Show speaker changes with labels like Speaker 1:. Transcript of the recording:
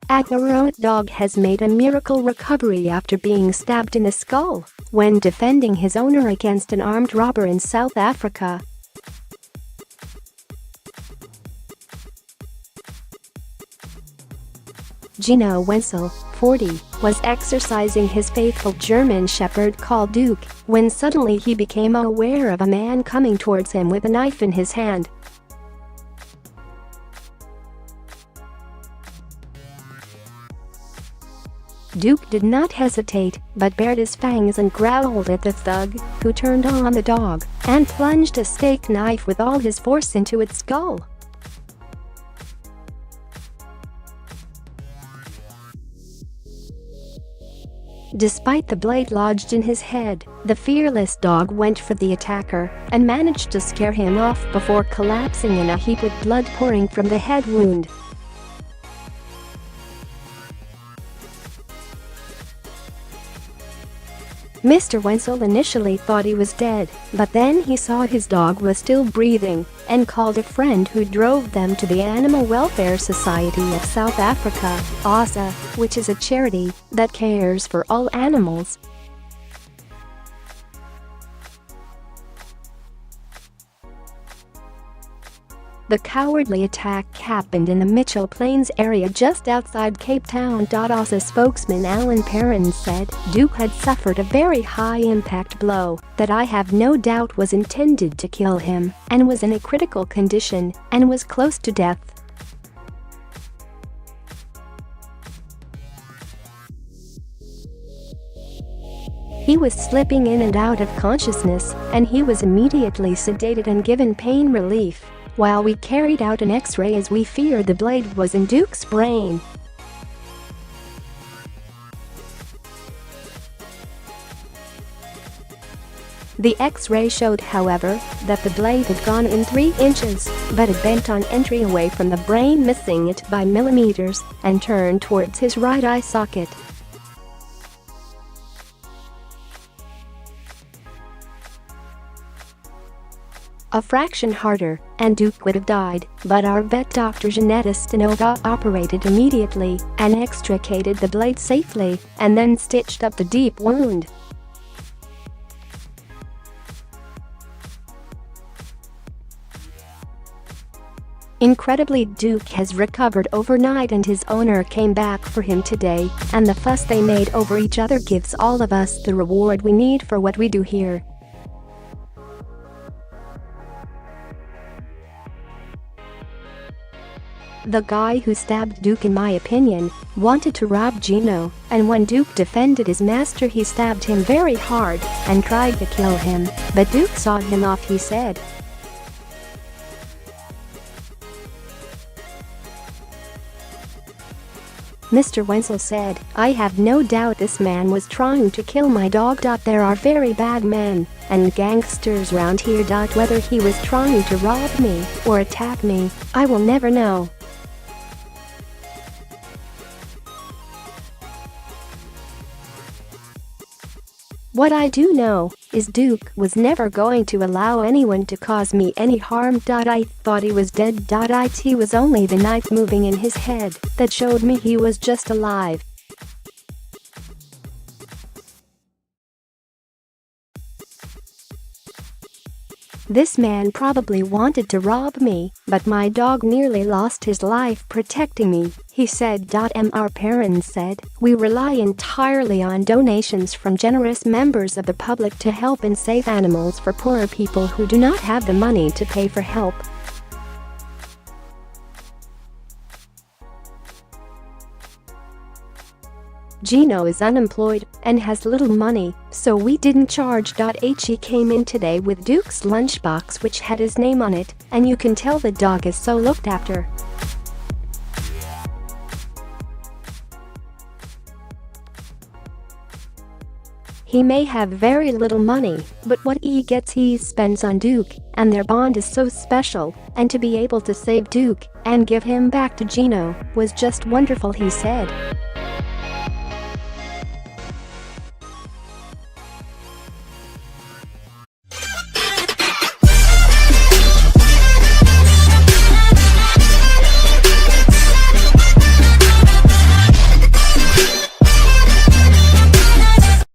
Speaker 1: Aheroic dog has made a miracle recovery after being stabbed in the skull when defending his owner against an armed robber in South Africa. Gino Wensel, 40, was exercising his faithful German Shepherd called Duke when suddenly he became aware of a man coming towards him with a knife in his hand. Duke did not hesitate, but bared his fangs and growled at the thug, who turned on the dog and plunged a steak knife with all his force into its skull. Despite the blade lodged in his head, the fearless dog went for the attacker and managed to scare him off before collapsing in a heap with blood pouring from the head wound. Mr. Wensel initially thought he was dead, but then he saw his dog was still breathing and called a friend who drove them to the Animal Welfare Society of South Africa, ASA, which is a charity that cares for all animals. The cowardly attack happened in the Mitchell Plains area just outside Cape Town. ASA spokesman Alan Perrin said, "Duke had suffered a very high-impact blow that I have no doubt was intended to kill him and was in a critical condition and was close to death." He was slipping in and out of consciousness, and he was immediately sedated and given pain relief while we carried out an X-ray as we feared the blade was in Duke's brain. The X-ray showed, however, that the blade had gone in 3 inches, but had bent on entry away from the brain, missing it by millimeters, and turned towards his right eye socket. A fraction harder, and Duke would have died, but our vet Dr. Jeanette Stanoga operated immediately and extricated the blade safely, and then stitched up the deep wound. Incredibly, Duke has recovered overnight and his owner came back for him today, and the fuss they made over each other gives all of us the reward we need for what we do here. The guy who stabbed Duke, in my opinion, wanted to rob Gino, and when Duke defended his master he stabbed him very hard and tried to kill him, but Duke saw him off, he said. Mr. Wensel said, "I have no doubt this man was trying to kill my dog. There are very bad men and gangsters around here. Whether he was trying to rob me or attack me, I will never know." What I do know is Duke was never going to allow anyone to cause me any harm. I thought he was dead. It was only the knife moving in his head that showed me he was just alive. This man probably wanted to rob me, but my dog nearly lost his life protecting me, he said. Mr. Perrin said, "We rely entirely on donations from generous members of the public to help and save animals for poorer people who do not have the money to pay for help." Gino is unemployed and has little money, so we didn't charge. He came in today with Duke's lunchbox which had his name on it, and you can tell the dog is so looked after. He may have very little money, but what he gets he spends on Duke, and their bond is so special, and to be able to save Duke and give him back to Gino was just wonderful, he said.